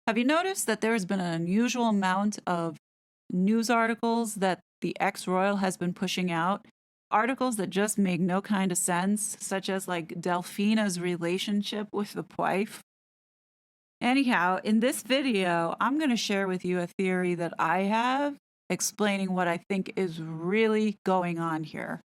Have you noticed that there has been an unusual amount of news articles that the ex-royal has been pushing out? Articles that just make no kind of sense, such as like Delphina's relationship with the wife. Anyhow, in this video, I'm going to share with you a theory that I have explaining what I think is really going on here.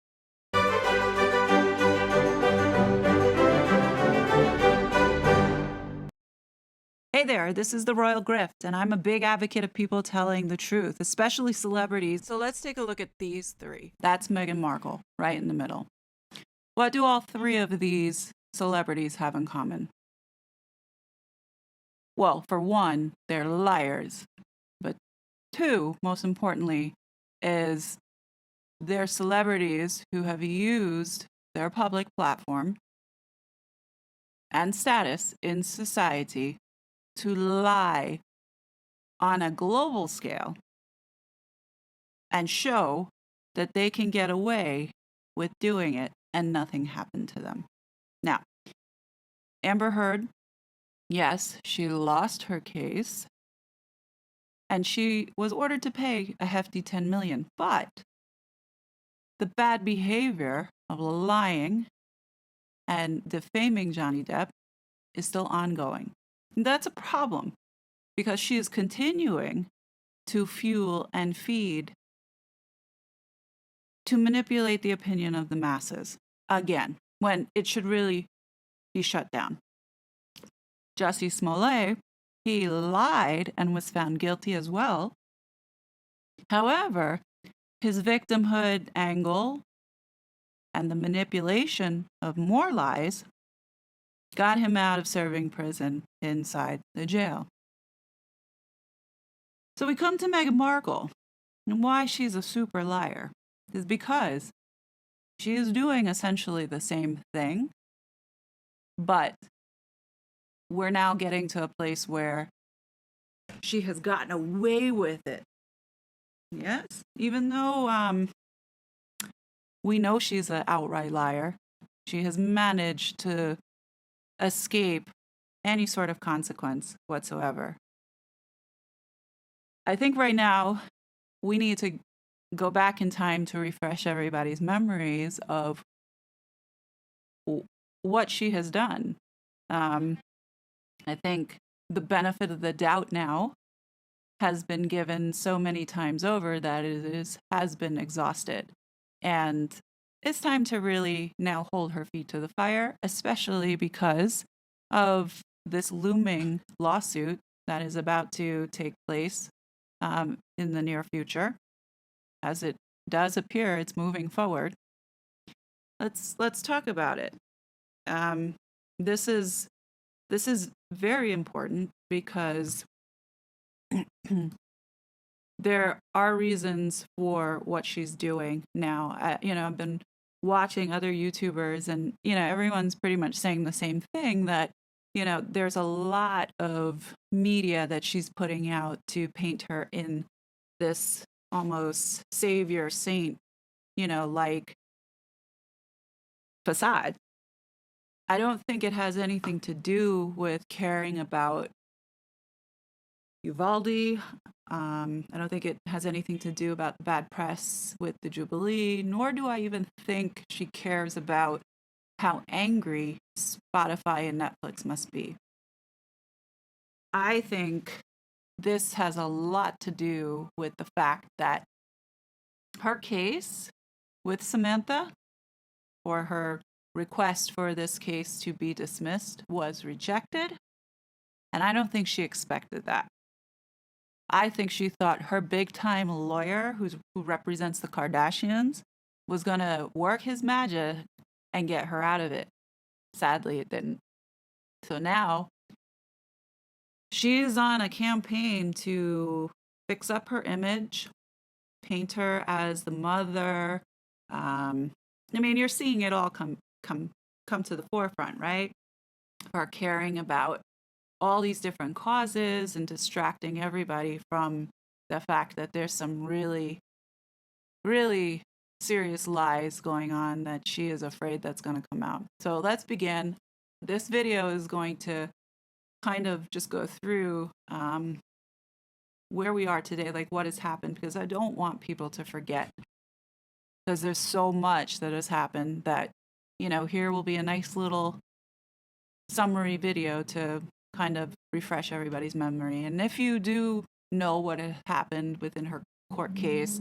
Hey there, this is the Royal Grift, and I'm a big advocate of people telling the truth, especially celebrities. So let's take a look at these three. That's Meghan Markle, right in the middle. What do all three of these celebrities have in common? Well, for one, they're liars. But two, most importantly, is they're celebrities who have used their public platform and status in society to lie on a global scale and show that they can get away with doing it and nothing happened to them. Now, Amber Heard, yes, she lost her case and she was ordered to pay a hefty $10 million, but the bad behavior of lying and defaming Johnny Depp is still ongoing. And that's a problem because she is continuing to fuel and feed to manipulate the opinion of the masses, again, when it should really be shut down. Jussie Smollett, he lied and was found guilty as well. However, his victimhood angle and the manipulation of more lies got him out of serving prison inside the jail. So we come to Meghan Markle, and why she's a super liar is because she is doing essentially the same thing, but we're now getting to a place where she has gotten away with it. Yes, even though we know she's an outright liar, she has managed to escape any sort of consequence whatsoever. I think right now we need to go back in time to refresh everybody's memories of what she has done. I think the benefit of the doubt now has been given so many times over that has been exhausted. And it's time to really now hold her feet to the fire, especially because of this looming lawsuit that is about to take place in the near future. As it does appear, it's moving forward. Let's talk about it. This is very important because there are reasons for what she's doing now. I've been watching other YouTubers, and everyone's pretty much saying the same thing, that there's a lot of media that she's putting out to paint her in this almost savior saint, like facade. I don't think it has anything to do with caring about Uvalde. I don't think it has anything to do about bad press with the Jubilee, nor do I even think she cares about how angry Spotify and Netflix must be. I think this has a lot to do with the fact that her case with Samantha, or her request for this case to be dismissed, was rejected. And I don't think she expected that. I think she thought her big-time lawyer, who represents the Kardashians, was going to work his magic and get her out of it. Sadly, it didn't. So now she's on a campaign to fix up her image, paint her as the mother. You're seeing it all come to the forefront, right? Her caring about all these different causes and distracting everybody from the fact that there's some really, really serious lies going on that she is afraid that's going to come out. So let's begin. This video is going to kind of just go through where we are today, like what has happened, because I don't want people to forget, because there's so much that has happened that, here will be a nice little summary video to kind of refresh everybody's memory. And if you do know what had happened within her court case,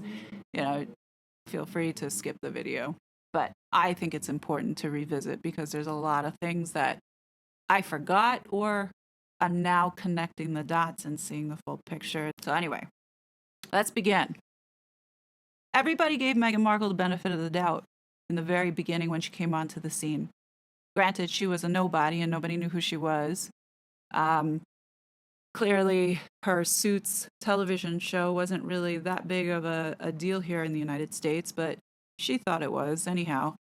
feel free to skip the video. But I think it's important to revisit because there's a lot of things that I forgot, or I'm now connecting the dots and seeing the full picture. So anyway, let's begin. Everybody gave Meghan Markle the benefit of the doubt in the very beginning when she came onto the scene. Granted, she was a nobody and nobody knew who she was. Clearly, her Suits television show wasn't really that big of a deal here in the United States, but she thought it was anyhow.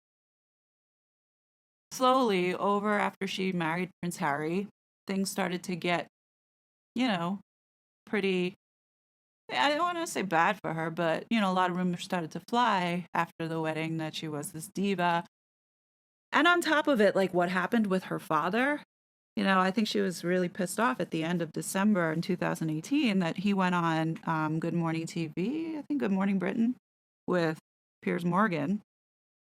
Slowly, over after she married Prince Harry, things started to get, pretty, I don't want to say bad for her, but, a lot of rumors started to fly after the wedding that she was this diva. And on top of it, like what happened with her father, I think she was really pissed off at the end of December in 2018 that he went on Good Morning TV, I think Good Morning Britain, with Piers Morgan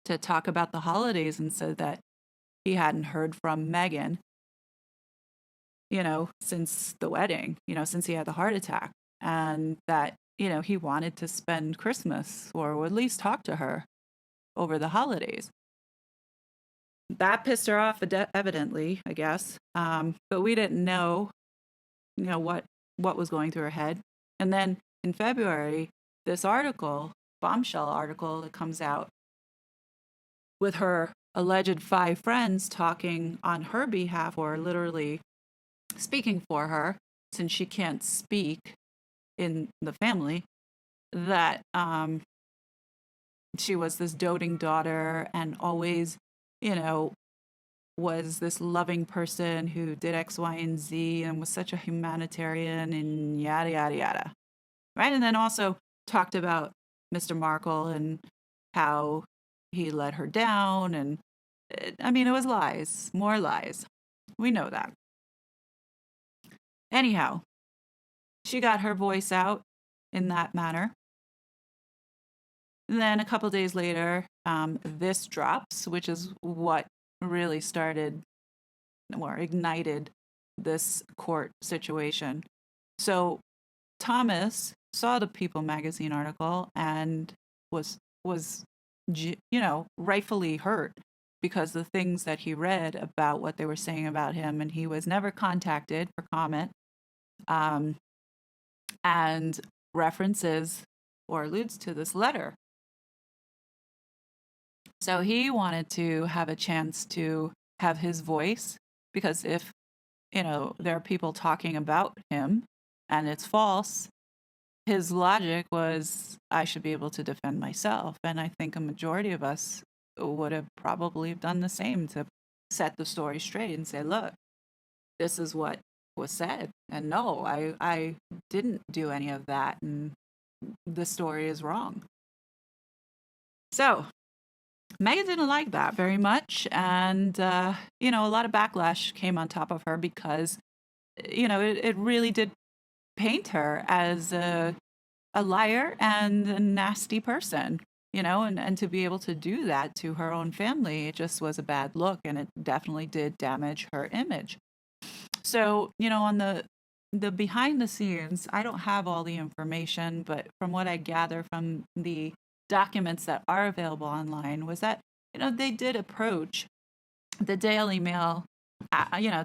to talk about the holidays and said that he hadn't heard from Meghan, since the wedding, since he had the heart attack, and that, he wanted to spend Christmas or at least talk to her over the holidays. That pissed her off, evidently, I guess. But we didn't know, what was going through her head. And then in February, this bombshell article that comes out with her alleged 5 friends talking on her behalf, or literally speaking for her, since she can't speak in the family, that she was this doting daughter and always, was this loving person who did X, Y, and Z and was such a humanitarian and yada, yada, yada. Right? And then also talked about Mr. Markle and how he let her down. And it was lies, more lies. We know that. Anyhow, she got her voice out in that manner. And then a couple days later, this drops, which is what really started or ignited this court situation. So Thomas saw the People magazine article and was rightfully hurt because the things that he read about what they were saying about him, and he was never contacted for comment, and references or alludes to this letter. So he wanted to have a chance to have his voice, because if, there are people talking about him and it's false, his logic was, I should be able to defend myself. And I think a majority of us would have probably done the same, to set the story straight and say, look, this is what was said. And no, I didn't do any of that. And the story is wrong. So Meghan didn't like that very much. And, a lot of backlash came on top of her because, it really did paint her as a liar and a nasty person, and to be able to do that to her own family, it just was a bad look, and it definitely did damage her image. So, on the behind the scenes, I don't have all the information, but from what I gather from the documents that are available online was that, they did approach the Daily Mail,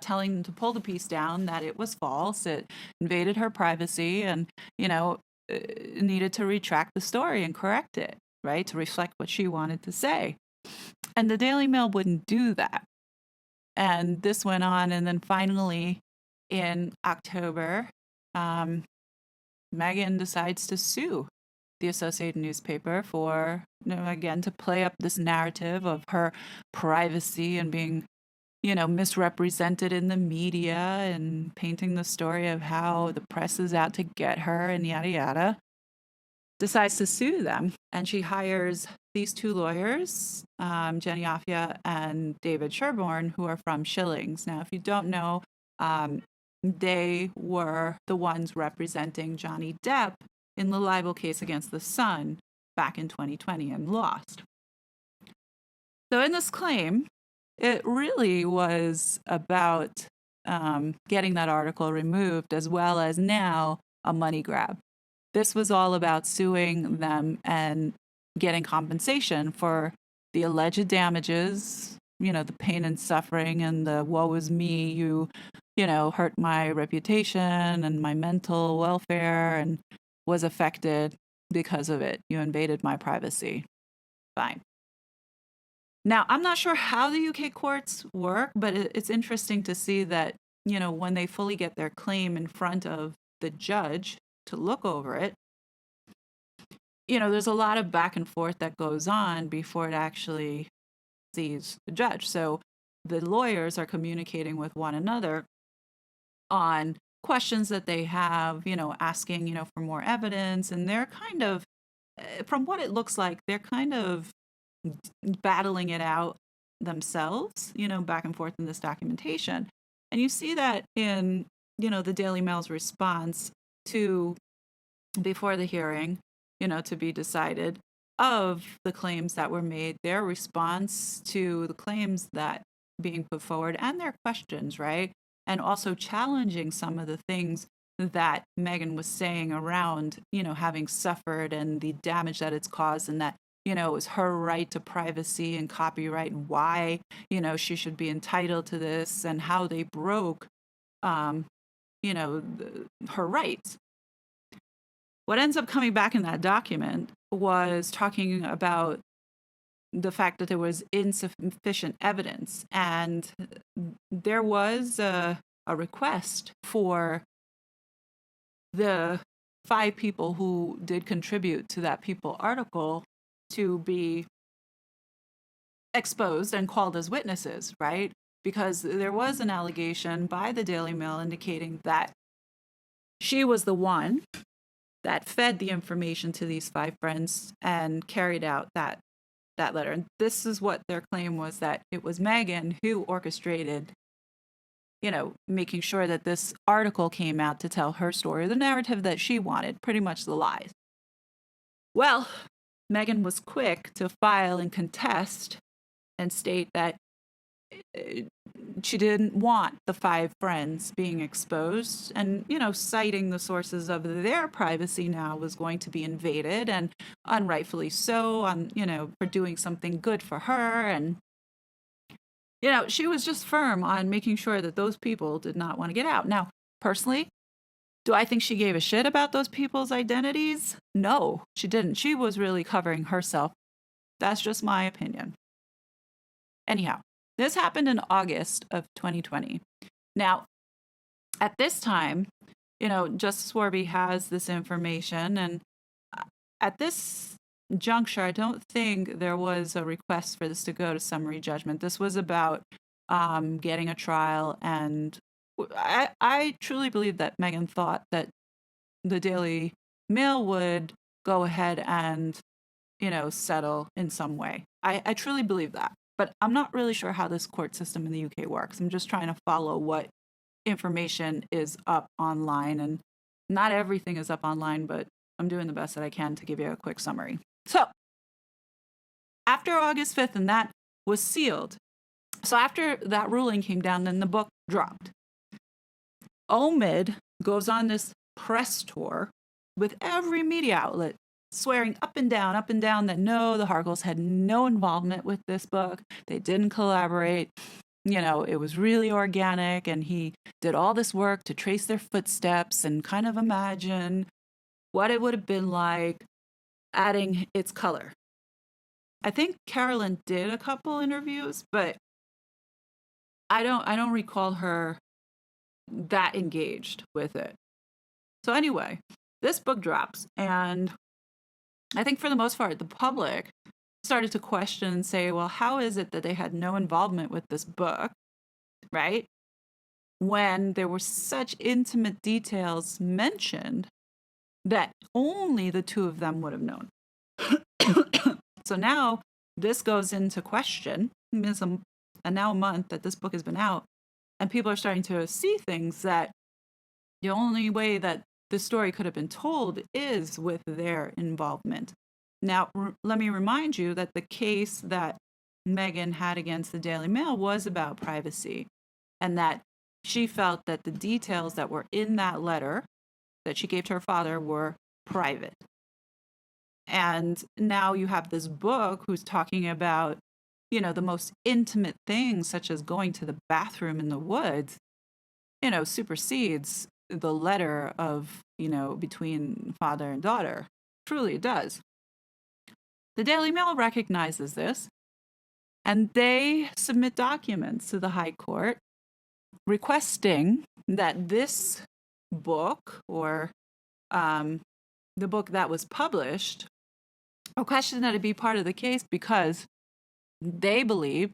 telling them to pull the piece down, that it was false, it invaded her privacy, and, needed to retract the story and correct it, right, to reflect what she wanted to say. And the Daily Mail wouldn't do that. And this went on, and then finally in October, Meghan decides to sue the Associated newspaper for, again, to play up this narrative of her privacy and being, misrepresented in the media and painting the story of how the press is out to get her and yada, yada. Decides to sue them. And she hires these 2 lawyers, Jenny Offia and David Sherborne, who are from Shillings. Now, if you don't know, they were the ones representing Johnny Depp in the libel case against The Sun back in 2020 and lost. So in this claim, it really was about getting that article removed, as well as now a money grab. This was all about suing them and getting compensation for the alleged damages, the pain and suffering and the woe is me, you hurt my reputation and my mental welfare and was affected because of it. You invaded my privacy. Fine. Now, I'm not sure how the UK courts work, but it's interesting to see that, when they fully get their claim in front of the judge to look over it, there's a lot of back and forth that goes on before it actually sees the judge. So the lawyers are communicating with one another on questions that they have, asking, for more evidence. And they're kind of, from what it looks like, they're kind of battling it out themselves, back and forth in this documentation. And you see that in, the Daily Mail's response to, before the hearing, to be decided, of the claims that were made, their response to the claims that being put forward and their questions, right? And also challenging some of the things that Meghan was saying around, having suffered and the damage that it's caused, and that, it was her right to privacy and copyright, and why, she should be entitled to this, and how they broke, her rights. What ends up coming back in that document was talking about the fact that there was insufficient evidence, and there was a request for the 5 people who did contribute to that People article to be exposed and called as witnesses, right? Because there was an allegation by the Daily Mail indicating that she was the one that fed the information to these 5 friends and carried out that letter. And this is what their claim was, that it was Meghan who orchestrated, making sure that this article came out to tell her story, the narrative that she wanted, pretty much the lies. Well, Meghan was quick to file and contest and state that she didn't want the 5 friends being exposed, and, citing the sources of their privacy now was going to be invaded, and unrightfully so, for doing something good for her. And, she was just firm on making sure that those people did not want to get out. Now, personally, do I think she gave a shit about those people's identities? No, she didn't. She was really covering herself. That's just my opinion. Anyhow, this happened in August of 2020. Now, at this time, Justice Warby has this information, and at this juncture, I don't think there was a request for this to go to summary judgment. This was about getting a trial, and I truly believe that Meghan thought that the Daily Mail would go ahead and, settle in some way. I truly believe that. But I'm not really sure how this court system in the UK works. I'm just trying to follow what information is up online. And not everything is up online, but I'm doing the best that I can to give you a quick summary. So after August 5th, and that was sealed. So after that ruling came down, then the book dropped. Omid goes on this press tour with every media outlet, swearing up and down that no, the Harkles had no involvement with this book. They didn't collaborate. It was really organic, and he did all this work to trace their footsteps and kind of imagine what it would have been like adding its color. I think Carolyn did a couple interviews, but I don't recall her that engaged with it. So anyway, this book drops, and I think for the most part, the public started to question and say, well, how is it that they had no involvement with this book, right? When there were such intimate details mentioned that only the 2 of them would have known. So now this goes into question. It's now a month that this book has been out, and people are starting to see things that The only way that the story could have been told is with their involvement. Now, let me remind you that the case that Meghan had against the Daily Mail was about privacy, and that she felt that the details that were in that letter that she gave to her father were private. And now you have this book who's talking about, the most intimate things, such as going to the bathroom in the woods, supersedes the letter of, between father and daughter. Truly, it does. The Daily Mail recognizes this, and they submit documents to the High Court requesting that this book, or the book that was published, requesting that it be part of the case because they believe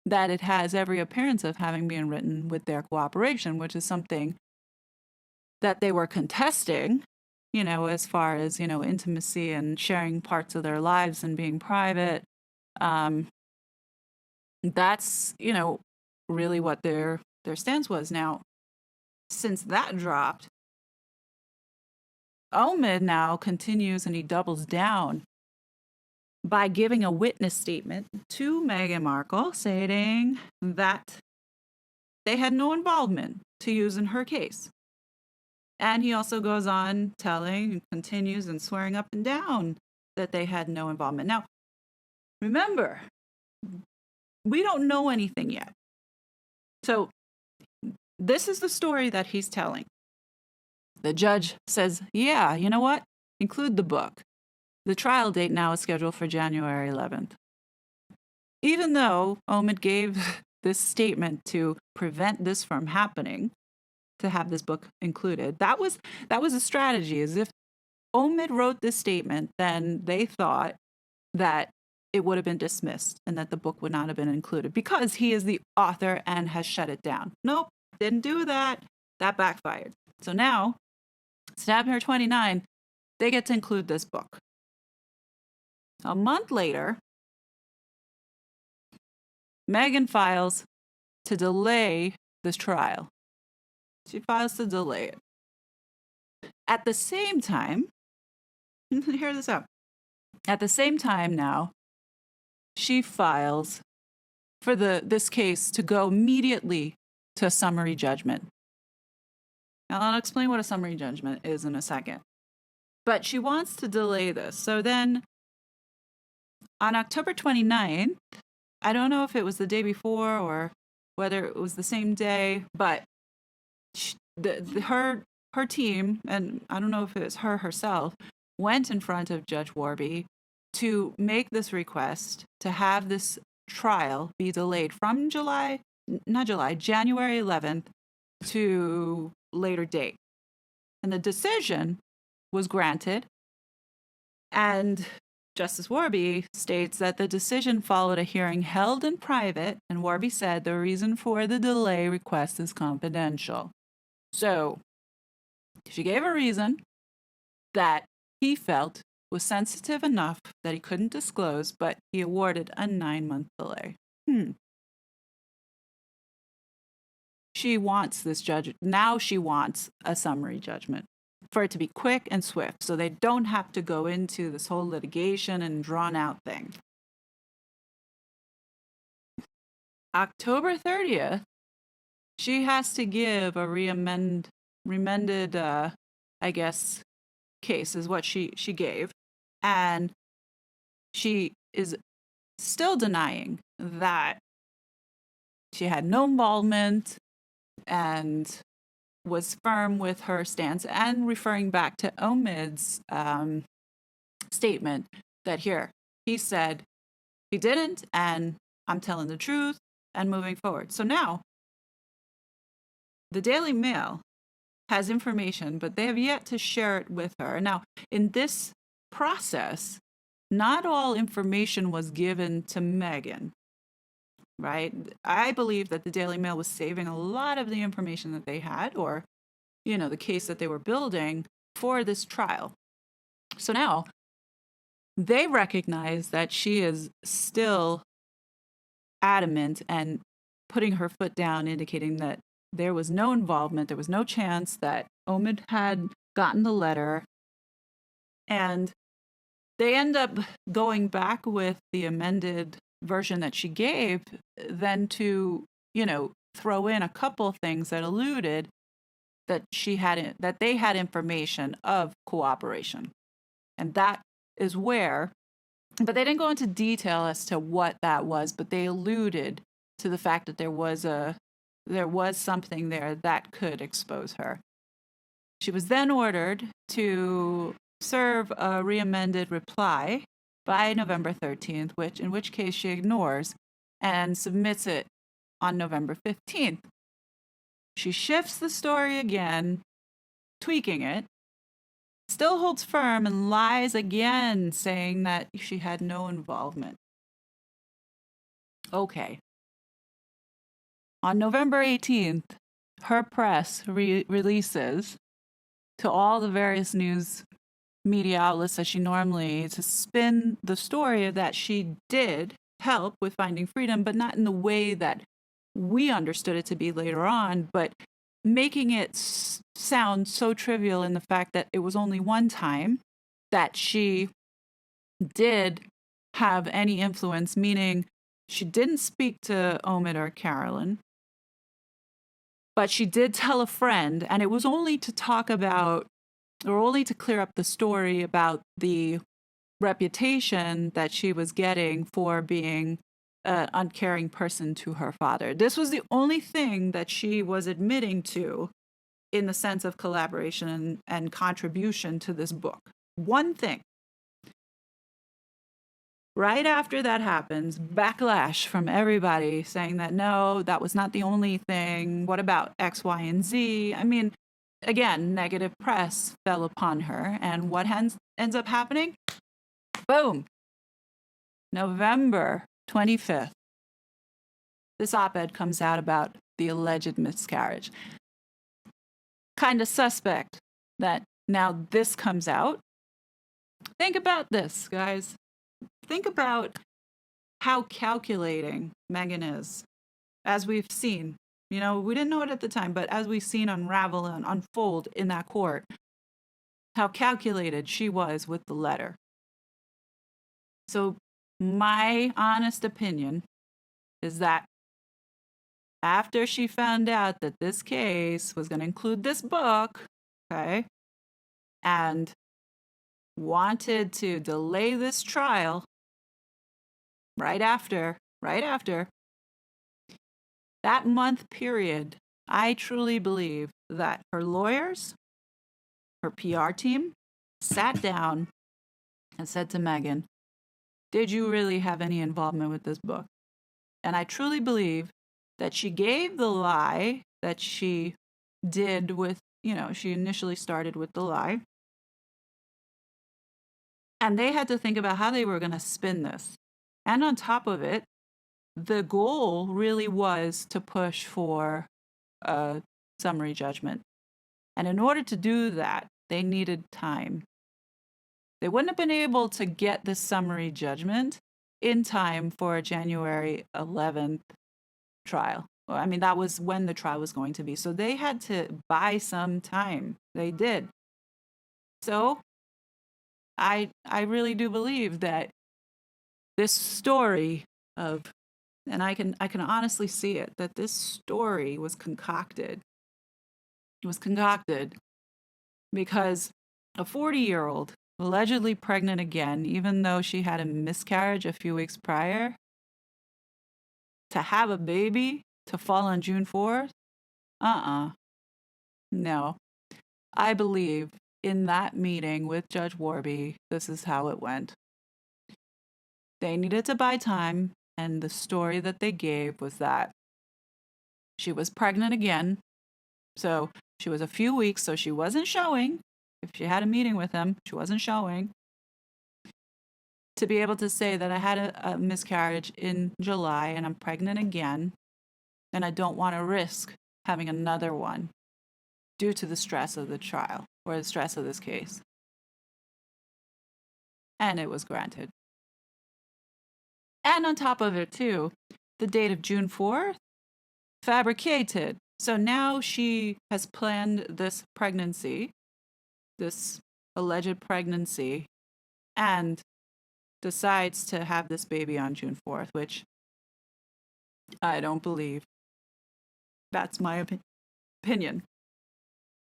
that it has every appearance of having been written with their cooperation, which is something that they were contesting, as far as, intimacy and sharing parts of their lives and being private. That's, really what their stance was. Now, since that dropped, Omid now continues and he doubles down by giving a witness statement to Meghan Markle, stating that they had no involvement to use in her case. And he also goes on telling and continues and swearing up and down that they had no involvement. Now, remember, we don't know anything yet. So this is the story that he's telling. The judge says, yeah, you know what? Include the book. The trial date now is scheduled for January 11th. Even though Omid gave this statement to prevent this from happening, to have this book included, that was a strategy. As if Omid wrote this statement, then they thought that it would have been dismissed and that the book would not have been included because he is the author and has shut it down. Nope, didn't do that. That backfired. So now, Snapmare 29, they get to include this book. A month later, Meghan files to delay this trial. She files to delay it. At the same time, hear this out. At the same time now, she files for this case to go immediately to a summary judgment. Now, I'll explain what a summary judgment is in a second. But she wants to delay this. So then, on October 29th, I don't know if it was the day before or whether it was the same day, but her team, and I don't know if it was her herself, went in front of Judge Warby to make this request to have this trial be delayed from January 11th to later date. And the decision was granted, and Justice Warby states that the decision followed a hearing held in private, and Warby said the reason for the delay request is confidential. So she gave a reason that he felt was sensitive enough that he couldn't disclose, but he awarded a 9-month delay. She wants this judge. Now she wants a summary judgment for it to be quick and swift, so they don't have to go into this whole litigation and drawn out thing. October 30th, she has to give a remanded, case is what she gave. And she is still denying that she had no involvement and was firm with her stance, and referring back to Omid's statement that he said he didn't, and I'm telling the truth and moving forward. So now the Daily Mail has information, but they have yet to share it with her. Now, in this process, not all information was given to Meghan, right? I believe that the Daily Mail was saving a lot of the information that they had, or, the case that they were building for this trial. So now they recognize that she is still adamant and putting her foot down, indicating that there was no involvement. There was no chance that Omid had gotten the letter, and they end up going back with the amended version that she gave, then to, throw in a couple things that alluded that that they had information of cooperation. And that is where, but they didn't go into detail as to what that was, but they alluded to the fact that there was something there that could expose her. She was then ordered to serve a re-amended reply by November 13th, in which case she ignores and submits it on November 15th. She shifts the story again, tweaking it, still holds firm and lies again, saying that she had no involvement. Okay. On November 18th, her press releases to all the various news media outlets that she normally to spin the story that she did help with finding freedom, but not in the way that we understood it to be later on, but making it sound so trivial in the fact that it was only one time that she did have any influence, meaning she didn't speak to Omid or Carolyn, but she did tell a friend, and it was only to talk about, or only to clear up the story about the reputation that she was getting for being an uncaring person to her father. This was the only thing that she was admitting to in the sense of collaboration and contribution to this book. One thing. Right after that happens, backlash from everybody saying that, no, that was not the only thing. What about X, Y, and Z? I mean, again, negative press fell upon her. And what ends up happening? Boom. November 25th. This op-ed comes out about the alleged miscarriage. Kind of suspect that now this comes out. Think about this, guys. Think about how calculating Meghan is, as we've seen. We didn't know it at the time, but as we've seen unravel and unfold in that court, how calculated she was with the letter. So my honest opinion is that after she found out that this case was going to include this book, okay, and wanted to delay this trial right after, that month period, I truly believe that her lawyers, her PR team, sat down and said to Meghan, did you really have any involvement with this book? And I truly believe that she gave the lie that she did with, she initially started with the lie. And they had to think about how they were going to spin this. And on top of it, the goal really was to push for a summary judgment. And in order to do that, they needed time. They wouldn't have been able to get this summary judgment in time for a January 11th trial. I mean, that was when the trial was going to be. So they had to buy some time. They did. So I really do believe that this story of, and I can honestly see it, that this story was concocted. It was concocted because a 40-year-old, allegedly pregnant again, even though she had a miscarriage a few weeks prior, to have a baby to fall on June 4th? No. I believe in that meeting with Judge Warby, this is how it went. They needed to buy time, and the story that they gave was that she was pregnant again. So she was a few weeks, so she wasn't showing. If she had a meeting with him, she wasn't showing. To be able to say that I had a miscarriage in July and I'm pregnant again, and I don't want to risk having another one due to the stress of the trial or the stress of this case. And it was granted. And on top of it, too, the date of June 4th, fabricated. So now she has planned this pregnancy, this alleged pregnancy, and decides to have this baby on June 4th, which I don't believe. That's my opinion.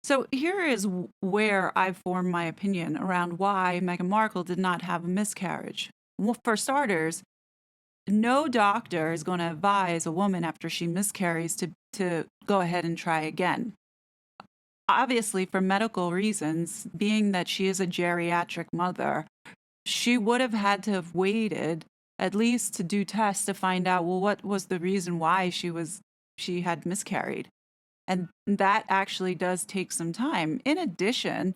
So here is where I form my opinion around why Meghan Markle did not have a miscarriage. Well, for starters, no doctor is going to advise a woman after she miscarries to go ahead and try again. Obviously, for medical reasons, being that she is a geriatric mother, she would have had to have waited at least to do tests to find out, well, what was the reason why she had miscarried. And that actually does take some time. In addition,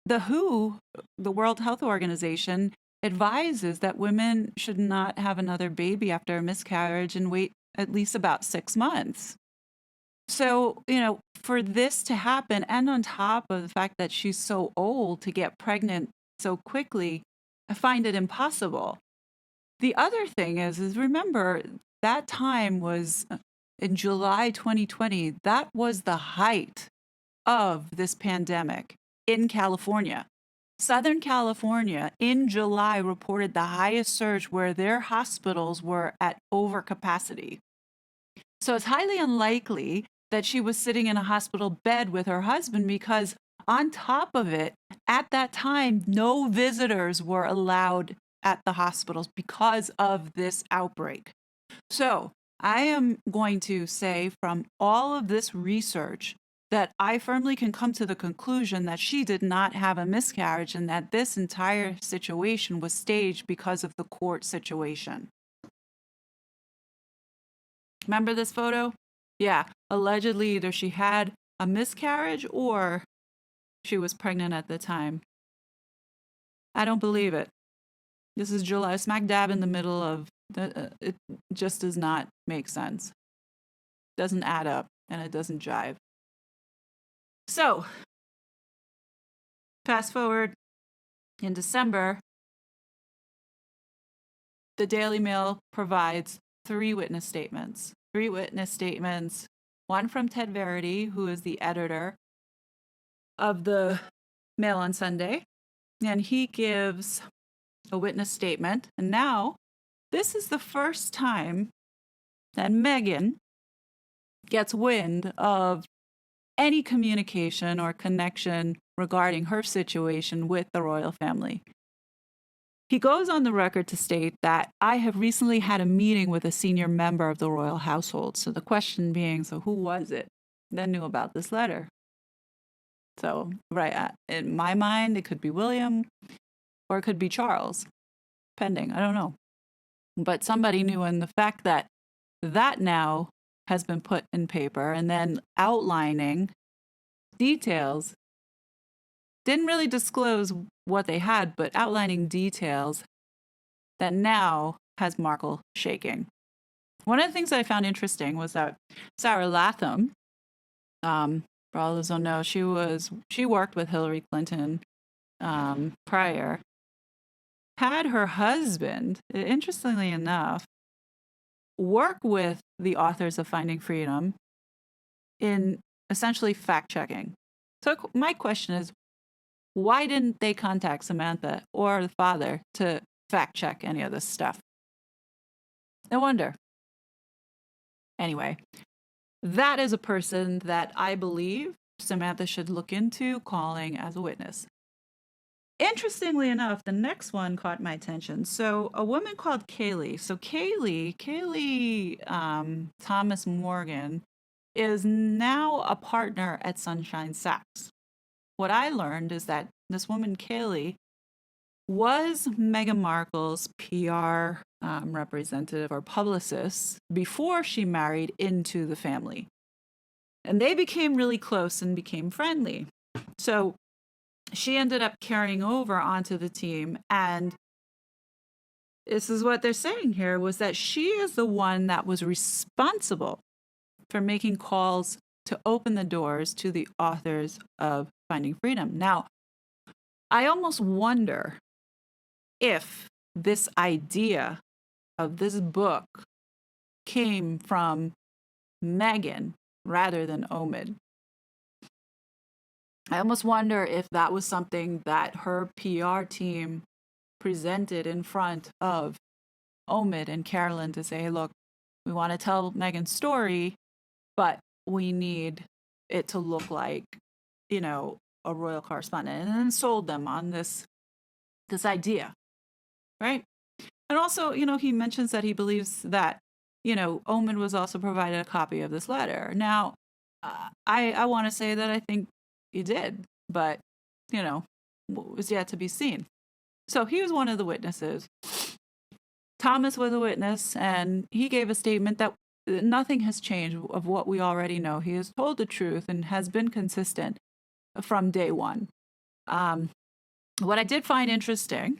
the WHO, the World Health Organization, advises that women should not have another baby after a miscarriage and wait at least about 6 months. So, for this to happen, and on top of the fact that she's so old to get pregnant so quickly, I find it impossible. The other thing is remember, that time was in July 2020. That was the height of this pandemic in California. Southern California in July reported the highest surge where their hospitals were at overcapacity. So it's highly unlikely that she was sitting in a hospital bed with her husband because, on top of it, at that time, no visitors were allowed at the hospitals because of this outbreak. So I am going to say from all of this research that I firmly can come to the conclusion that she did not have a miscarriage and that this entire situation was staged because of the court situation. Remember this photo? Yeah, allegedly either she had a miscarriage or she was pregnant at the time. I don't believe it. This is July, smack dab in the middle of it just does not make sense. Doesn't add up and it doesn't jive. So, fast forward in December, the Daily Mail provides 3 witness statements. 3 witness statements, one from Ted Verity, who is the editor of the Mail on Sunday, and he gives a witness statement. And now, this is the first time that Meghan gets wind of any communication or connection regarding her situation with the royal family. He goes on the record to state that I have recently had a meeting with a senior member of the royal household. So the question being, so who was it that knew about this letter? So, right, in my mind, it could be William or it could be Charles, pending, I don't know. But somebody knew, and the fact that that now has been put in paper and then outlining details, didn't really disclose what they had, but outlining details that now has Markle shaking. One of the things that I found interesting was that Sarah Latham, for all those who don't know, she worked with Hillary Clinton prior, had her husband, interestingly enough, work with the authors of Finding Freedom in essentially fact-checking. So my question is, why didn't they contact Samantha or the father to fact-check any of this stuff? No wonder. Anyway, that is a person that I believe Samantha should look into calling as a witness. Interestingly enough, the next one caught my attention. So a woman called Kaylee. So Kaylee Thomas Morgan is now a partner at Sunshine Sachs. What I learned is that this woman, Kaylee, was Meghan Markle's PR representative or publicist before she married into the family. And they became really close and became friendly. So she ended up carrying over onto the team. And this is what they're saying here, was that she is the one that was responsible for making calls to open the doors to the authors of Finding Freedom. Now, I almost wonder if this idea of this book came from Meghan rather than Omid. I almost wonder if that was something that her PR team presented in front of Omid and Carolyn to say, hey, look, we want to tell Meghan's story, but we need it to look like, a royal correspondent, and then sold them on this idea, right? And also, he mentions that he believes that, Omid was also provided a copy of this letter. Now, I want to say that I think he did, but, was yet to be seen. So he was one of the witnesses. Thomas was a witness, and he gave a statement that nothing has changed of what we already know. He has told the truth and has been consistent from day one. What I did find interesting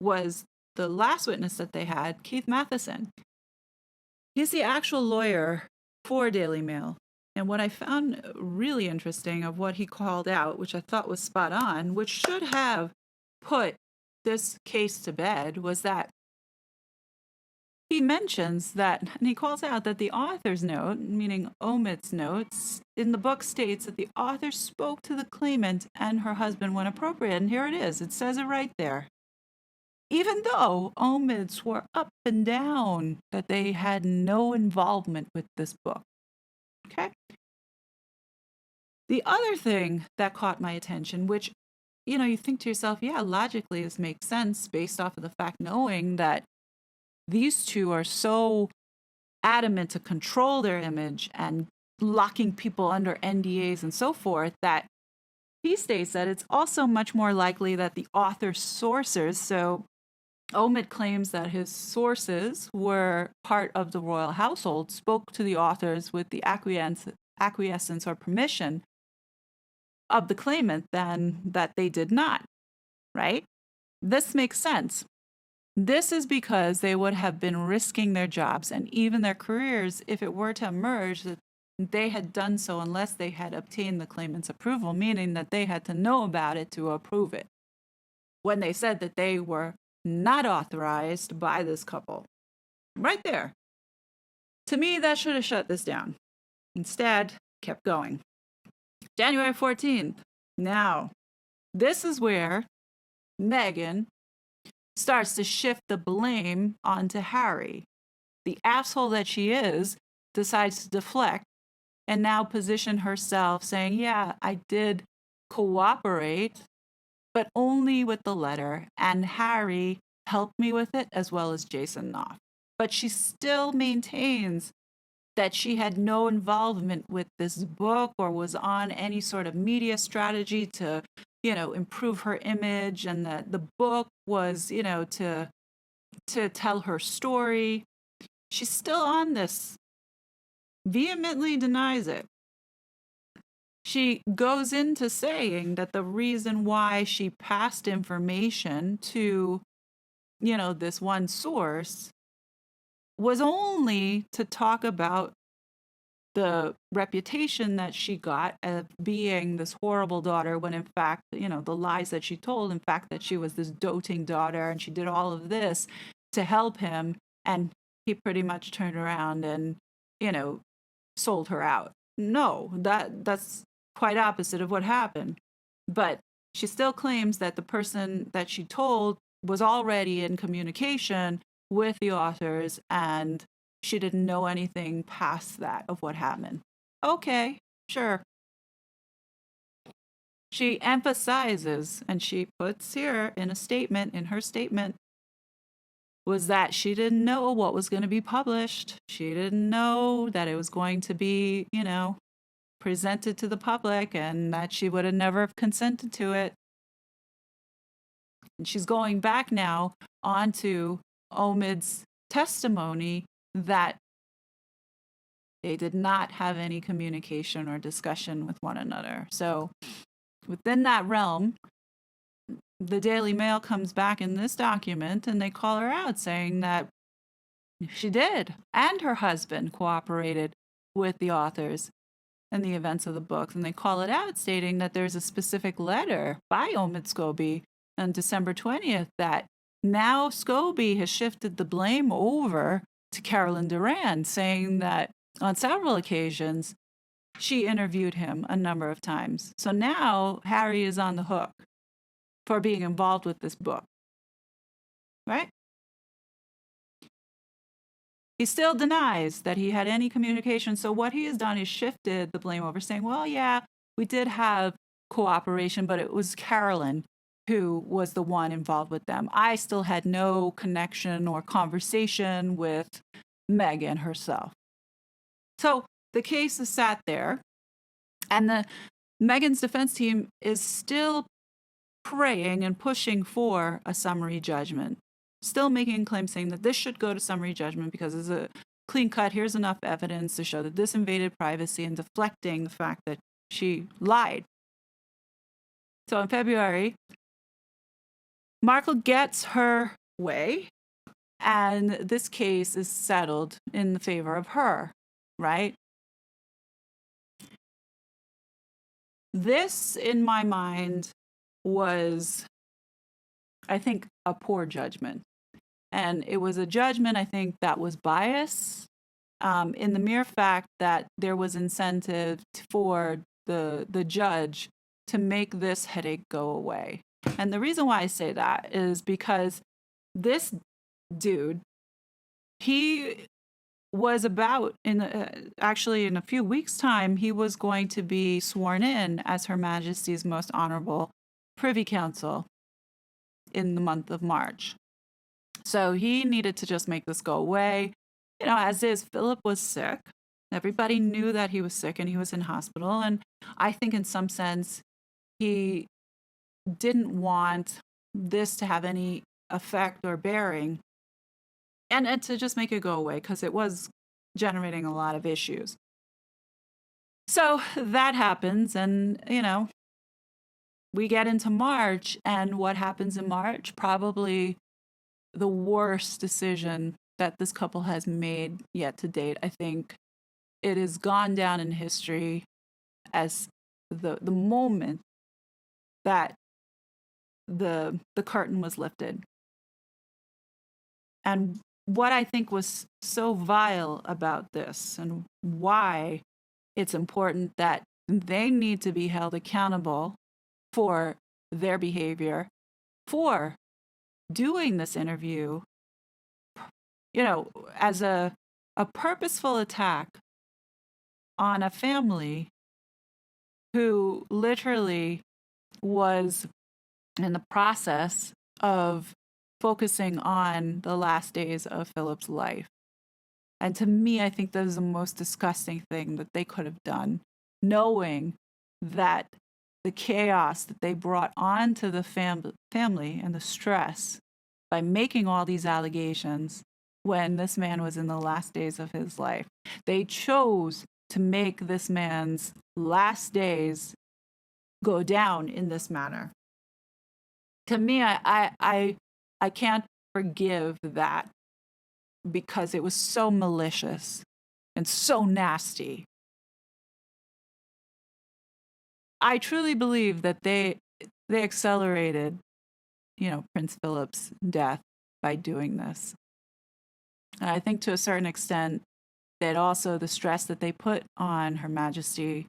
was the last witness that they had, Keith Matheson. He's the actual lawyer for Daily Mail. And what I found really interesting of what he called out, which I thought was spot on, which should have put this case to bed, was that he mentions that, and he calls out that the author's note, meaning Omid's notes, in the book states that the author spoke to the claimant and her husband when appropriate. And here it is. It says it right there. Even though Omid swore up and down that they had no involvement with this book. Okay? The other thing that caught my attention, which, you think to yourself, yeah, logically this makes sense based off of the fact knowing that these two are so adamant to control their image and locking people under NDAs and so forth, that he states that it's also much more likely that the author's sources, so Omid claims that his sources were part of the royal household, spoke to the authors with the acquiescence or permission of the claimant, than that they did not, right? This makes sense. This is because they would have been risking their jobs and even their careers if it were to emerge that they had done so unless they had obtained the claimant's approval, meaning that they had to know about it to approve it. When they said that they were not authorized by this couple. Right there. To me, that should have shut this down. Instead, kept going. January 14th. Now, this is where Meghan starts to shift the blame onto Harry. The asshole that she is decides to deflect and now position herself saying, yeah, I did cooperate, but only with the letter, and Harry helped me with it as well as Jason Knopf. But she still maintains that she had no involvement with this book or was on any sort of media strategy to, improve her image, and that the book was, to tell her story. She's still on this, vehemently denies it. She goes into saying that the reason why she passed information to, this one source was only to talk about the reputation that she got of being this horrible daughter, when in fact, the lies that she told, in fact, that she was this doting daughter and she did all of this to help him, and he pretty much turned around and, sold her out. No, that's quite opposite of what happened. But she still claims that the person that she told was already in communication with the authors, and she didn't know anything past that of what happened. Okay, sure. She emphasizes, and she puts here in her statement, was that she didn't know what was going to be published. She didn't know that it was going to be, presented to the public, and that she would have never consented to it. And she's going back now onto Omid's testimony that they did not have any communication or discussion with one another. So within that realm, the Daily Mail comes back in this document and they call her out, saying that she did, and her husband cooperated with the authors and the events of the book. And they call it out, stating that there's a specific letter by Omid Scobie on December 20th that now Scobie has shifted the blame over to Carolyn Durand, saying that on several occasions she interviewed him a number of times. So now Harry is on the hook for being involved with this book, right? He still denies that he had any communication. So what he has done is shifted the blame over, saying, well, yeah, we did have cooperation, but it was Carolyn who was the one involved with them. I still had no connection or conversation with Meghan herself. So the case is sat there, and the Meghan's defense team is still praying and pushing for a summary judgment, still making claims saying that this should go to summary judgment because it's a clean cut. Here's enough evidence to show that this invaded privacy, and deflecting the fact that she lied. So in February, Markle gets her way, and this case is settled in the favor of her, right? This, in my mind, was, I think, a poor judgment. And it was a judgment, I think, that was biased in the mere fact that there was incentive for the judge to make this headache go away. And the reason why I say that is because this dude, he was about, actually in a few weeks' time, he was going to be sworn in as Her Majesty's Most Honorable Privy Council in the month of March. So he needed to just make this go away. You know, as is, Philip was sick. Everybody knew that he was sick and he was in hospital. And I think in some sense, he didn't want this to have any effect or bearing and to just make it go away because it was generating a lot of issues. So that happens, and, you know, we get into March, and what happens in March? Probably the worst decision that this couple has made yet to date. I think it has gone down in history as the moment that the curtain was lifted. And what I think was so vile about this, and why it's important that they need to be held accountable for their behavior, for doing this interview, you know, as a purposeful attack on a family who literally was in the process of focusing on the last days of Philip's life. And to me, I think that is the most disgusting thing that they could have done, knowing that the chaos that they brought onto the family and the stress by making all these allegations when this man was in the last days of his life. They chose to make this man's last days go down in this manner. To me, I can't forgive that because it was so malicious and so nasty. I truly believe that they accelerated, you know, Prince Philip's death by doing this. And I think to a certain extent that also the stress that they put on Her Majesty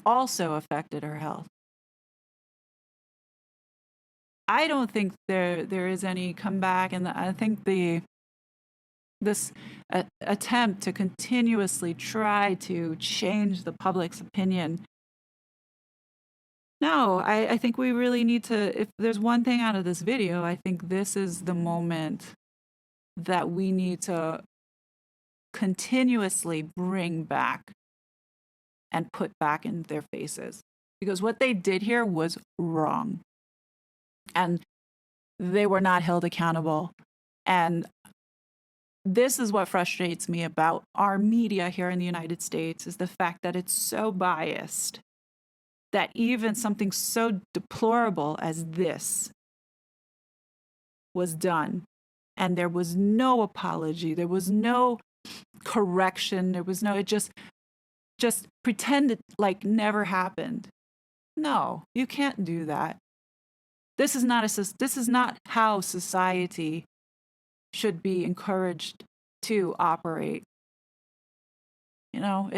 also affected her health. I don't think there is any comeback, and I think this attempt to continuously try to change the public's opinion. No, I think we really need to, if there's one thing out of this video, I think this is the moment that we need to continuously bring back and put back in their faces. Because what they did here was wrong. And they were not held accountable. And this is what frustrates me about our media here in the United States, is the fact that it's so biased that even something so deplorable as this was done. And there was no apology. There was no correction. There was no, it just pretended like never happened. No, you can't do that. This is not how society should be encouraged to operate. You know,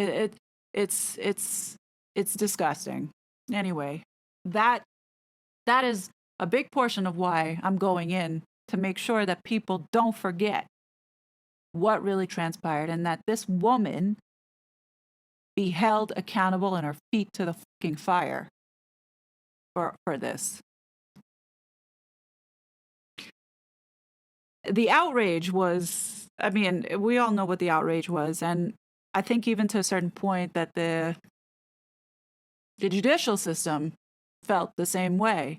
It's disgusting. Anyway, that is a big portion of why I'm going in to make sure that people don't forget what really transpired and that this woman be held accountable and her feet to the fucking fire for this. The outrage was, I mean, we all know what the outrage was. And I think even to a certain point that the judicial system felt the same way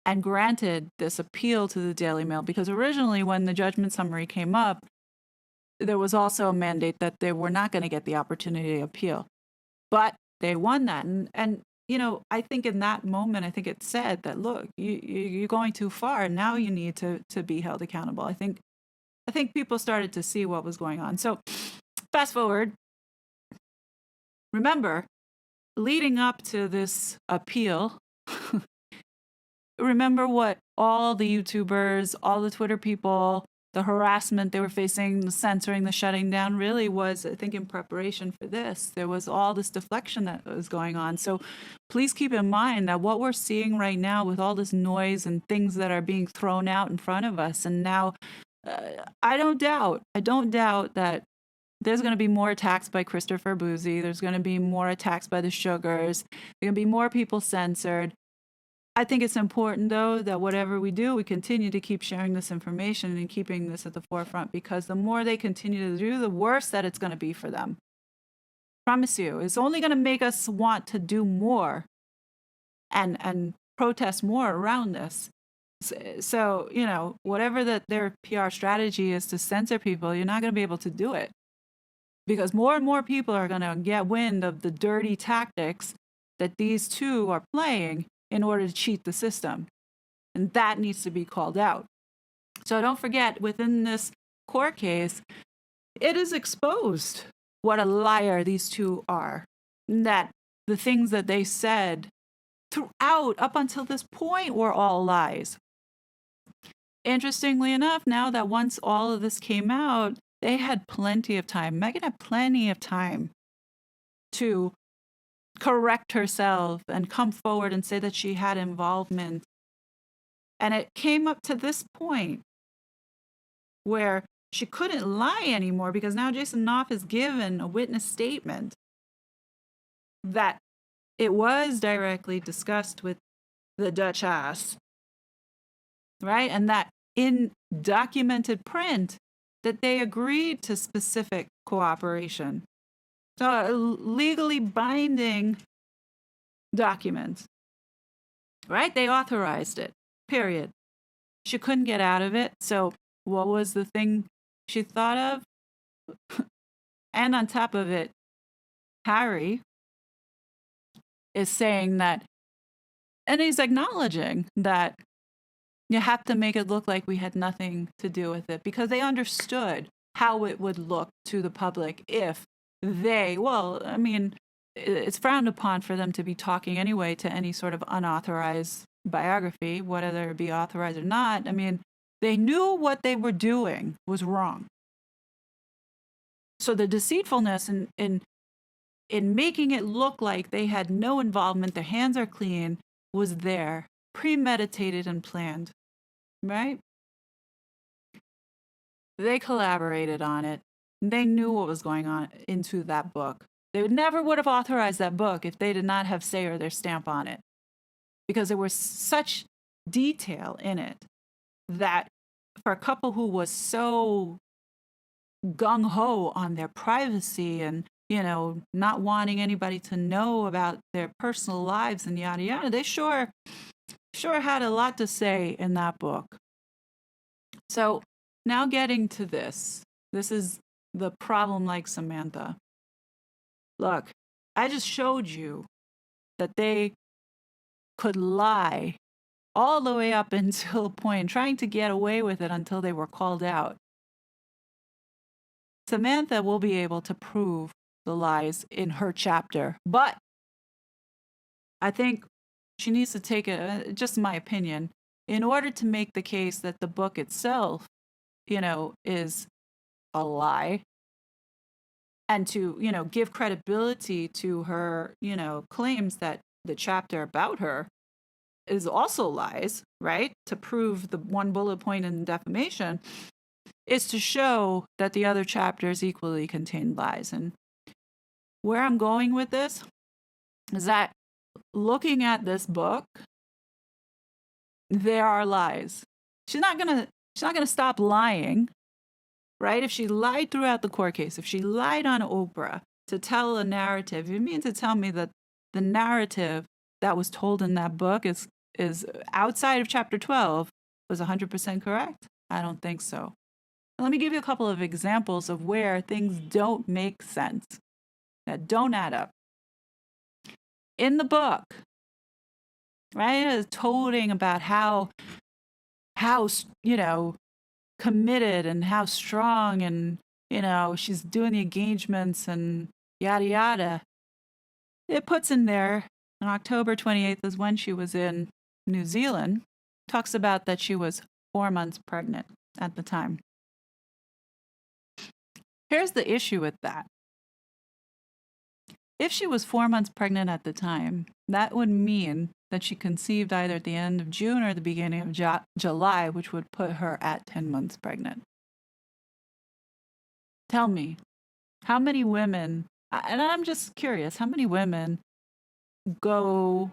and granted this appeal to the Daily Mail, because originally when the judgment summary came up, there was also a mandate that they were not going to get the opportunity to appeal. But they won that. And you know, I think in that moment, I think it said that, look, you're going too far. Now you need to be held accountable. I think people started to see what was going on. So fast forward, remember, leading up to this appeal, remember what all the YouTubers, all the Twitter people, the harassment they were facing, the censoring, the shutting down really was, I think, in preparation for this. There was all this deflection that was going on. So please keep in mind that what we're seeing right now with all this noise and things that are being thrown out in front of us, and now I don't doubt that there's going to be more attacks by Christopher Boozy. There's going to be more attacks by the Sugars. There's going to be more people censored. I think it's important, though, that whatever we do, we continue to keep sharing this information and keeping this at the forefront, because the more they continue to do, the worse that it's going to be for them. Promise you, it's only going to make us want to do more and protest more around this. So, you know, whatever their PR strategy is to censor people, you're not going to be able to do it, because more and more people are going to get wind of the dirty tactics that these two are playing in order to cheat the system. And that needs to be called out. So don't forget, within this court case, it is exposed what a liar these two are. That the things that they said throughout, up until this point, were all lies. Interestingly enough, now that once all of this came out, they had plenty of time. Meghan had plenty of time to correct herself and come forward and say that she had involvement. And it came up to this point where she couldn't lie anymore, because now Jason Knopf has given a witness statement that it was directly discussed with the Duchess, right? And that in documented print that they agreed to specific cooperation. So legally binding documents, right? They authorized it, period. She couldn't get out of it. So what was the thing she thought of? And on top of it, Harry is saying that, and he's acknowledging that you have to make it look like we had nothing to do with it, because they understood how it would look to the public if I mean, it's frowned upon for them to be talking anyway to any sort of unauthorized biography, whether it be authorized or not. I mean, they knew what they were doing was wrong. So the deceitfulness in making it look like they had no involvement, their hands are clean, was there, premeditated and planned, right? They collaborated on it. They knew what was going on into that book. They never would have authorized that book if they did not have say or their stamp on it, because there was such detail in it that for a couple who was so gung-ho on their privacy and, you know, not wanting anybody to know about their personal lives and yada yada, they sure had a lot to say in that book. So now getting to this is the problem, like Samantha. Look, I just showed you that they could lie all the way up until a point, trying to get away with it until they were called out. Samantha will be able to prove the lies in her chapter, but I think she needs to take it, just my opinion, in order to make the case that the book itself, you know, is a lie. and to, give credibility to her, claims that the chapter about her is also lies, right? To prove the one bullet point in defamation is to show that the other chapters equally contain lies. And where I'm going with this is that looking at this book, there are lies. She's not gonna stop lying, right? If she lied throughout the court case, if she lied on Oprah to tell a narrative, you mean to tell me that the narrative that was told in that book is outside of chapter 12 was 100% correct? I don't think so. Let me give you a couple of examples of where things don't make sense, that don't add up. In the book, right, is toting about how committed and how strong and she's doing the engagements and yada yada. It puts in there on October 28th is when she was in New Zealand, talks about that she was 4 months pregnant at the time. Here's the issue with that. If she was 4 months pregnant at the time, that would mean that she conceived either at the end of June or the beginning of July, which would put her at 10 months pregnant. Tell me, how many women, and I'm just curious, how many women go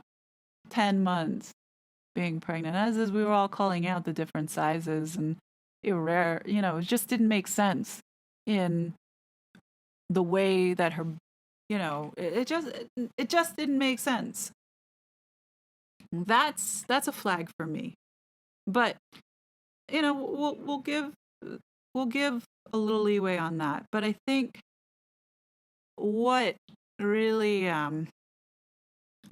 10 months being pregnant? As we were all calling out the different sizes and rare, it just didn't make sense in the way that her, it just didn't make sense. That's a flag for me. But we'll give a little leeway on that. But I think what really I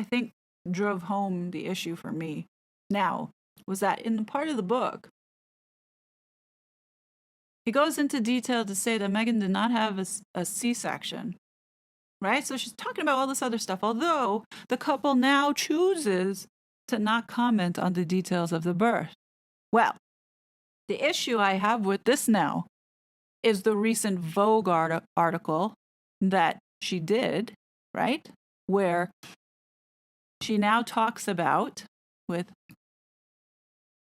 think drove home the issue for me now was that in the part of the book, he goes into detail to say that Meghan did not have a C-section, right? So she's talking about all this other stuff, although the couple now chooses to not comment on the details of the birth. Well, the issue I have with this now is the recent Vogue article that she did, right? Where she now talks about, with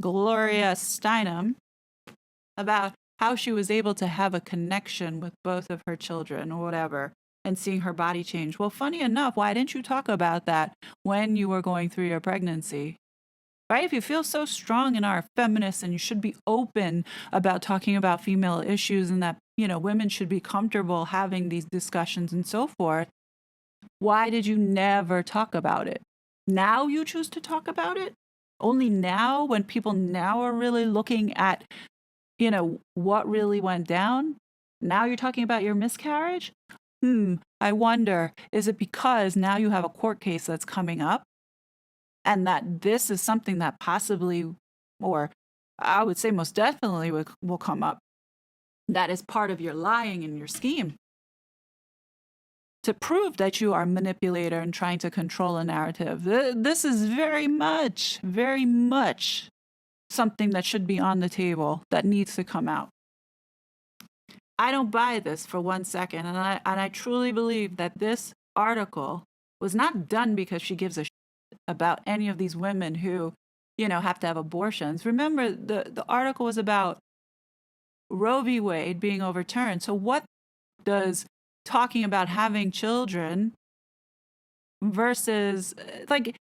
Gloria Steinem, about how she was able to have a connection with both of her children or whatever, and seeing her body change. Well, funny enough, why didn't you talk about that when you were going through your pregnancy? Right? If you feel so strong and are a feminist and you should be open about talking about female issues and that, women should be comfortable having these discussions and so forth, why did you never talk about it? Now you choose to talk about it? Only now, when people now are really looking at, what really went down? Now you're talking about your miscarriage? I wonder, is it because now you have a court case that's coming up and that this is something that possibly, or I would say most definitely will come up, that is part of your lying and your scheme to prove that you are a manipulator and trying to control a narrative? This is very much something that should be on the table, that needs to come out. I don't buy this for 1 second, and I truly believe that this article was not done because she gives a shit about any of these women who, have to have abortions. Remember, the article was about Roe v. Wade being overturned. So what does talking about having children versus,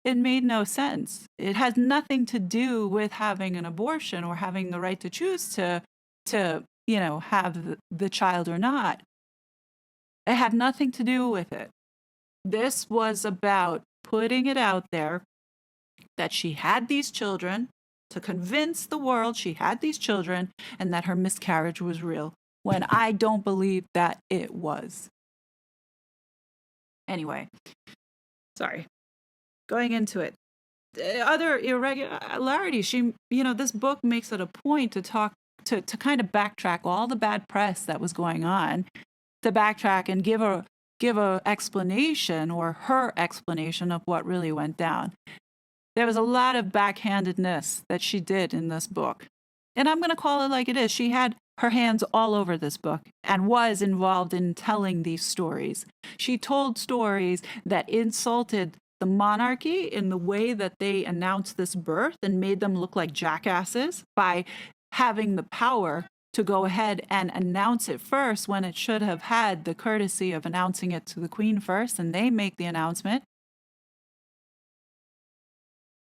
it made no sense. It has nothing to do with having an abortion or having the right to choose to have the child or not. It had nothing to do with it. This was about putting it out there that she had these children, to convince the world she had these children and that her miscarriage was real, when I don't believe that it was. Anyway, sorry. Going into it. Other irregularities. This book makes it a point to talk, to kind of backtrack all the bad press that was going on, to backtrack and give a explanation, or her explanation, of what really went down. There was a lot of backhandedness that she did in this book. And I'm going to call it like it is. She had her hands all over this book and was involved in telling these stories. She told stories that insulted the monarchy in the way that they announced this birth and made them look like jackasses by having the power to go ahead and announce it first when it should have had the courtesy of announcing it to the queen first, and they make the announcement.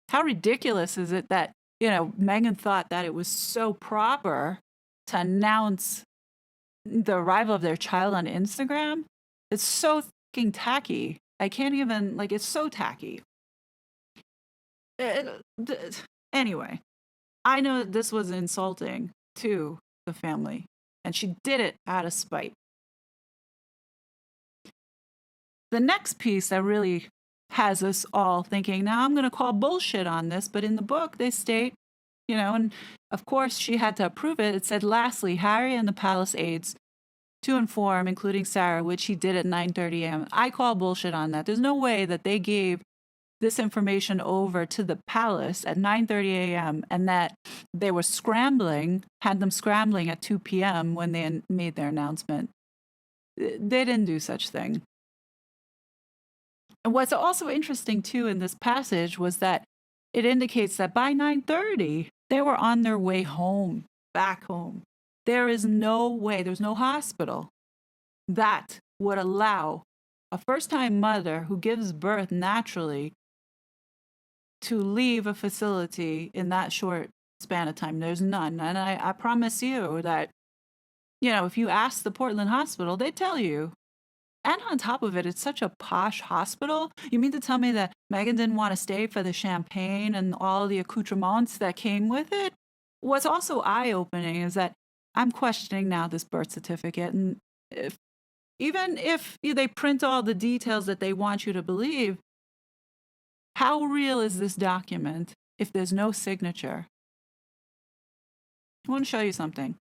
How ridiculous is it that, Meghan thought that it was so proper to announce the arrival of their child on Instagram? It's so fucking tacky. I can't even, it's so tacky. Anyway, I know that this was insulting to the family, and she did it out of spite. The next piece that really has us all thinking, now I'm going to call bullshit on this, but in the book they state, and of course she had to approve it. It said, lastly, Harry and the palace aides to inform, including Sarah, which he did at 9:30 a.m. I call bullshit on that. There's no way that they gave this information over to the palace at 9:30 a.m. and that they were had them scrambling at 2 p.m. when they made their announcement. They didn't do such thing. And what's also interesting, too, in this passage was that it indicates that by 9:30, they were on their way home, back home. There is no way, there's no hospital that would allow a first-time mother who gives birth naturally to leave a facility in that short span of time. There's none. And I promise you that, if you ask the Portland hospital, they tell you. And on top of it, it's such a posh hospital. You mean to tell me that Meghan didn't want to stay for the champagne and all the accoutrements that came with it? What's also eye-opening is that I'm questioning now this birth certificate. And even if they print all the details that they want you to believe, how real is this document if there's no signature? I want to show you something.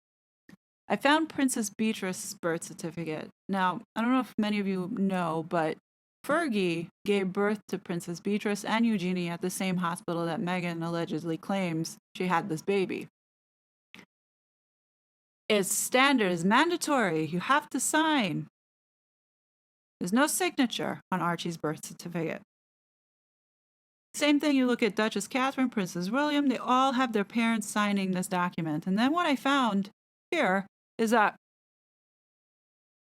I found Princess Beatrice's birth certificate. Now, I don't know if many of you know, but Fergie gave birth to Princess Beatrice and Eugenie at the same hospital that Meghan allegedly claims she had this baby. It's standard, it's mandatory. You have to sign. There's no signature on Archie's birth certificate. Same thing, you look at Duchess Catherine, Princess William, they all have their parents signing this document. And then what I found here is that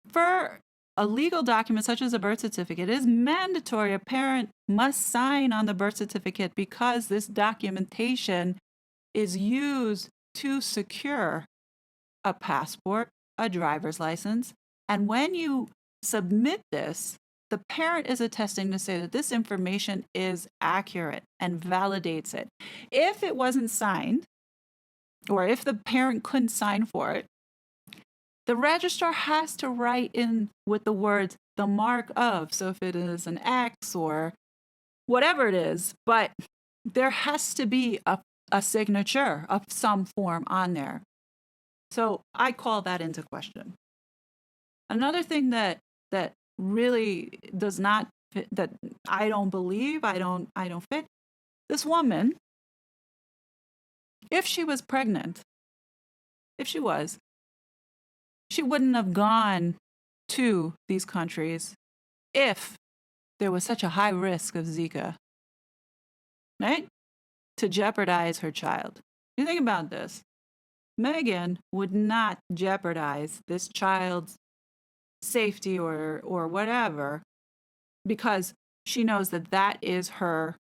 for a legal document such as a birth certificate, it is mandatory a parent must sign on the birth certificate because this documentation is used to secure a passport, a driver's license. And when you submit this, the parent is attesting to say that this information is accurate and validates it. If it wasn't signed, or if the parent couldn't sign for it, the registrar has to write in with the words, the mark of. So if it is an X or whatever it is, but there has to be a signature of some form on there. So I call that into question. Another thing that really does not fit, that I don't believe, I don't fit, this woman, if she was pregnant, if she was, she wouldn't have gone to these countries if there was such a high risk of Zika, right? To jeopardize her child. You think about this. Meghan would not jeopardize this child's safety or whatever because she knows that is her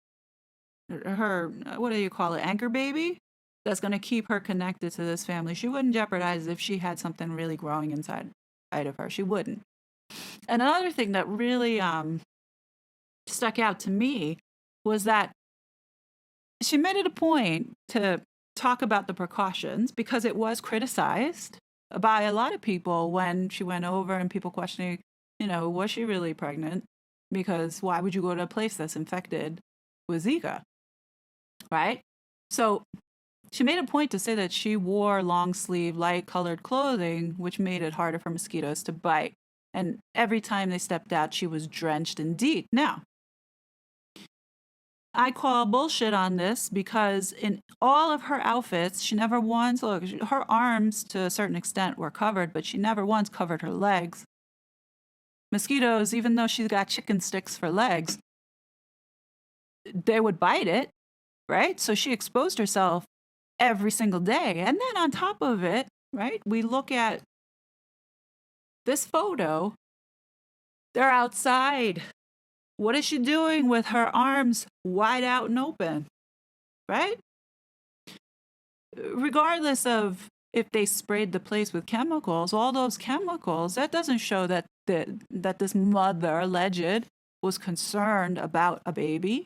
what do you call it, anchor baby that's going to keep her connected to this family. She wouldn't jeopardize if she had something really growing inside of her. She wouldn't. And another thing that really stuck out to me was that she made it a point to talk about the precautions because it was criticized by a lot of people when she went over and people questioning, was she really pregnant? Because why would you go to a place that's infected with Zika, right? So she made a point to say that she wore long sleeve, light colored clothing, which made it harder for mosquitoes to bite. And every time they stepped out, she was drenched in DEET. Now, I call bullshit on this because in all of her outfits, she never once, look, her arms to a certain extent were covered, but she never once covered her legs. Mosquitoes, even though she's got chicken sticks for legs, they would bite it, right? So she exposed herself every single day. And then on top of it, right, we look at this photo. They're outside. What is she doing with her arms wide out and open, right? Regardless of if they sprayed the place with chemicals, all those chemicals, that doesn't show that that this mother, alleged, was concerned about a baby.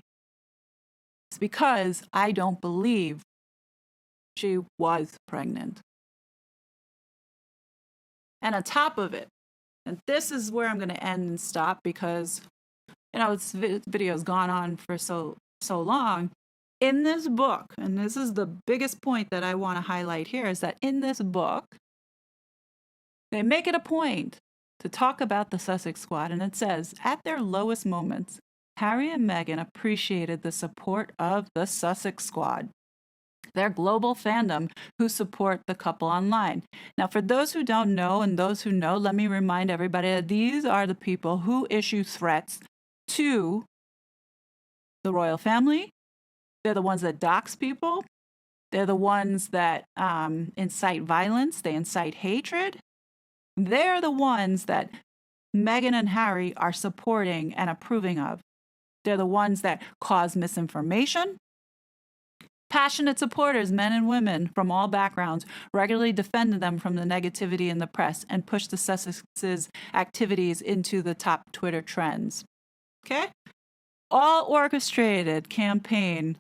It's because I don't believe she was pregnant. And on top of it, and this is where I'm going to end and stop because, this video's gone on for so long. In this book, and this is the biggest point that I want to highlight here, is that in this book, they make it a point to talk about the Sussex Squad. And it says, at their lowest moments, Harry and Meghan appreciated the support of the Sussex Squad, their global fandom who support the couple online. Now, for those who don't know and those who know, let me remind everybody that these are the people who issue threats to the royal family. They're the ones that dox people. They're the ones that incite violence. They incite hatred. They're the ones that Meghan and Harry are supporting and approving of. They're the ones that cause misinformation. Passionate supporters, men and women from all backgrounds, regularly defended them from the negativity in the press and pushed the Sussex's activities into the top Twitter trends. Okay? All orchestrated campaign,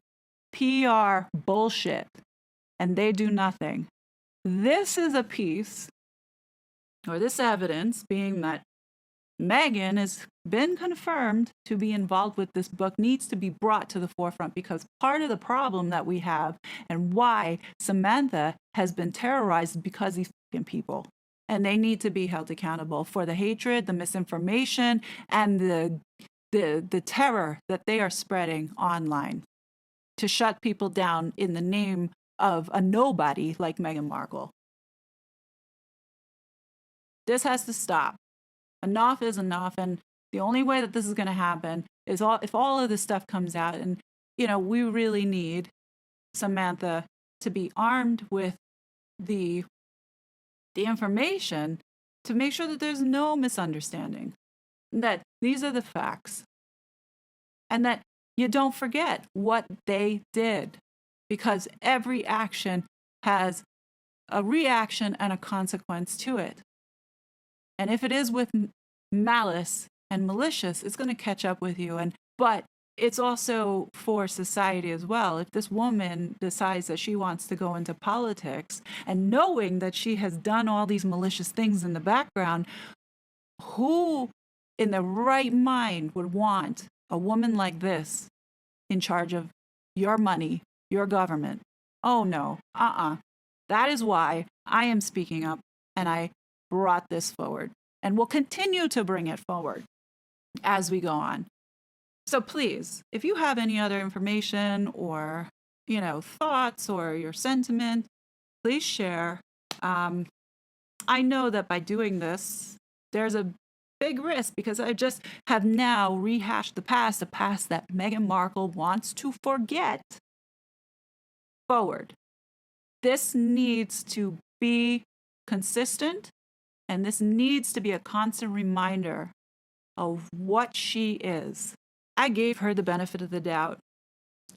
PR bullshit, and they do nothing. This is a piece, or this evidence, being that Meghan has been confirmed to be involved with this book, needs to be brought to the forefront, because part of the problem that we have and why Samantha has been terrorized because these people, and they need to be held accountable for the hatred, the misinformation, and the terror that they are spreading online to shut people down in the name of a nobody like Meghan Markle. This has to stop. Enough is enough. And the only way that this is going to happen is if all of this stuff comes out. And, we really need Samantha to be armed with the information to make sure that there's no misunderstanding, that these are the facts, and that you don't forget what they did, because every action has a reaction and a consequence to it. And if it is with malice and malicious, it's going to catch up with you. But it's also for society as well. If this woman decides that she wants to go into politics, and knowing that she has done all these malicious things in the background, who in their right mind would want a woman like this in charge of your money, your government? Oh no, That is why I am speaking up, and I brought this forward, and will continue to bring it forward as we go on. So please, if you have any other information or, thoughts or your sentiment, please share. I know that by doing this, there's a big risk, because I just have now rehashed the past that Meghan Markle wants to forget forward. This needs to be consistent, and this needs to be a constant reminder of what she is. I gave her the benefit of the doubt.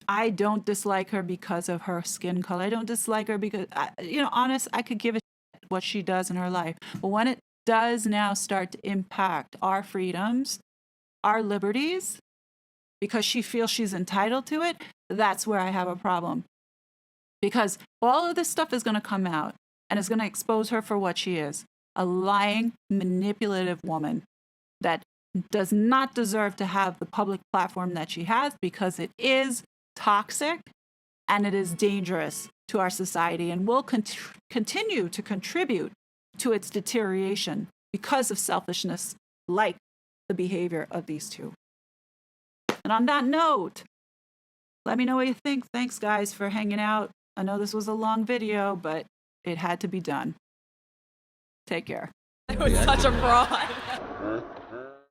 I don't dislike her because of her skin color. I don't dislike her because, I could give a shit what she does in her life. But when it does now start to impact our freedoms, our liberties, because she feels she's entitled to it, that's where I have a problem. Because all of this stuff is going to come out, and it's going to expose her for what she is, a lying, manipulative woman that does not deserve to have the public platform that she has, because it is toxic and it is dangerous to our society, and will continue to contribute to its deterioration because of selfishness, like the behavior of these two. And on that note, Let me know what you think. Thanks, guys, for hanging out. I know this was a long video, but it had to be done. Take care. It was such a fraud.